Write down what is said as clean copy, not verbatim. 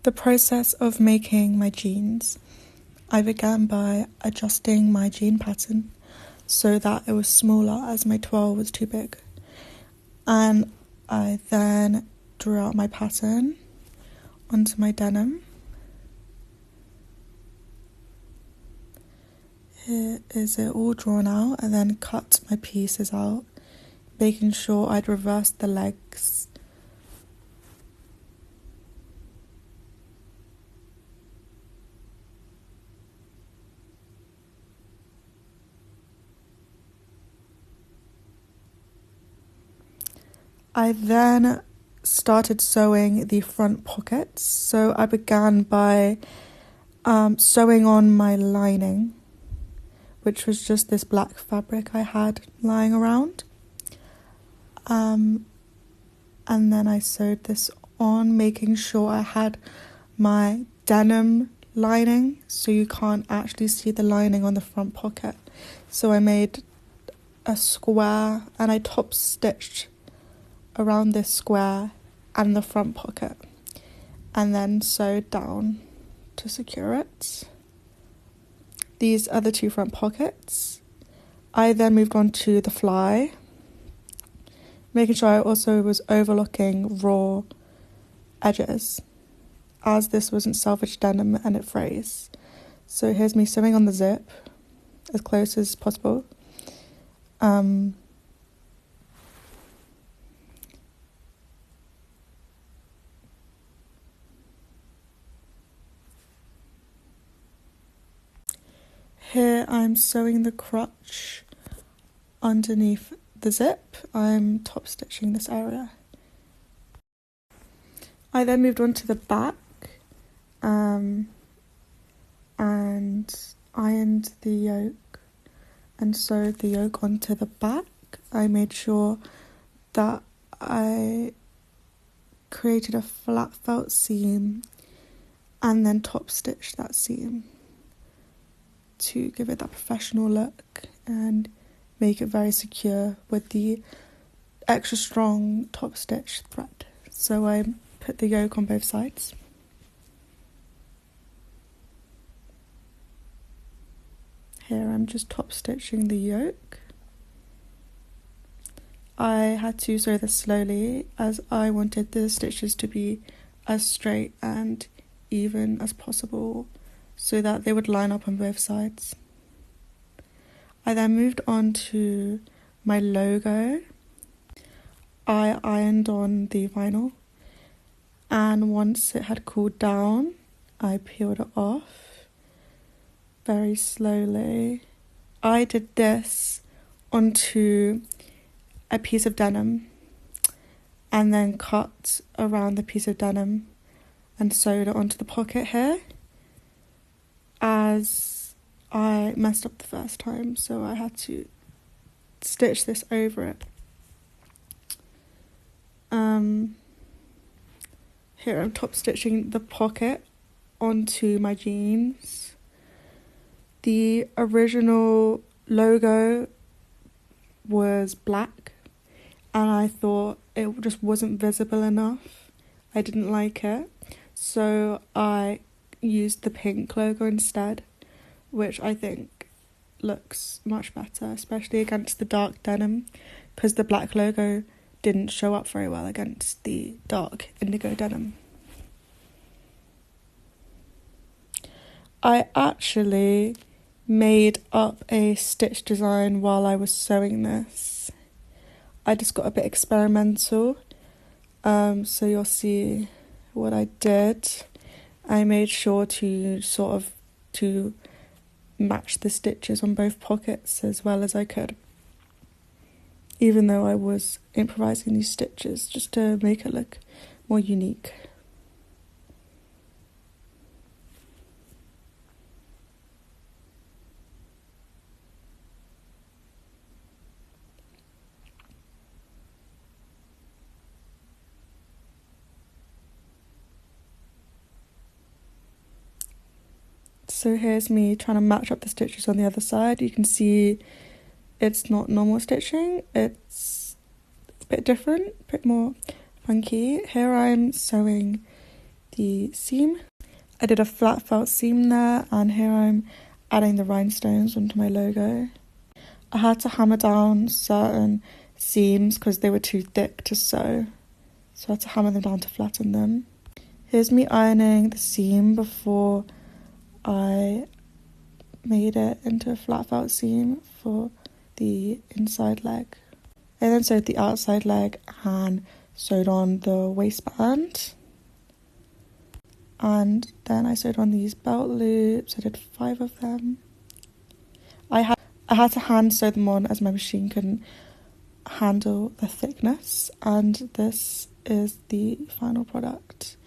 The process of making my jeans, I began by adjusting my jean pattern so that it was smaller as my twirl was too big. And I then drew out my pattern onto my denim. Here is it all drawn out, and then cut my pieces out, making sure I'd reversed the legs. I then started sewing the front pockets. So I began by sewing on my lining, which was just this black fabric I had lying around. And then I sewed this on, making sure I had my denim lining, so you can't actually see the lining on the front pocket. So I made a square and I top stitched around this square and the front pocket, and then sewed down to secure it. These are the two front pockets. I then moved on to the fly, making sure I also was overlooking raw edges, as this wasn't salvaged denim and it frays. So here's me sewing on the zip as close as possible. Here I'm sewing the crotch underneath the zip. I'm top stitching this area. I then moved on to the back and ironed the yoke and sewed the yoke onto the back. I made sure that I created a flat felt seam and then top stitched that seam to give it that professional look and make it very secure with the extra strong top stitch thread. So I put the yoke on both sides. Here I'm just top stitching the yoke. I had to sew this slowly as I wanted the stitches to be as straight and even as possible, so that they would line up on both sides. I then moved on to my logo. I ironed on the vinyl, and once it had cooled down, I peeled it off very slowly. I did this onto a piece of denim and then cut around the piece of denim and sewed it onto the pocket here, as I messed up the first time, so I had to stitch this over it. Here I'm top stitching the pocket onto my jeans. The original logo was black and I thought it just wasn't visible enough. I didn't like it, so I used the pink logo instead, which I think looks much better, especially against the dark denim, because the black logo didn't show up very well against the dark indigo denim. I actually made up a stitch design while I was sewing this. I just got a bit experimental, so you'll see what I did. I made sure to match the stitches on both pockets as well as I could, even though I was improvising these stitches just to make it look more unique. So here's me trying to match up the stitches on the other side. You can see it's not normal stitching, it's a bit different, a bit more funky. Here I'm sewing the seam. I did a flat felt seam there, and here I'm adding the rhinestones onto my logo. I had to hammer down certain seams because they were too thick to sew, so I had to hammer them down to flatten them. Here's me ironing the seam before I made it into a flat felt seam for the inside leg. I then sewed the outside leg and sewed on the waistband. And then I sewed on these belt loops. I did 5 of them. I had to hand sew them on as my machine couldn't handle the thickness, and this is the final product.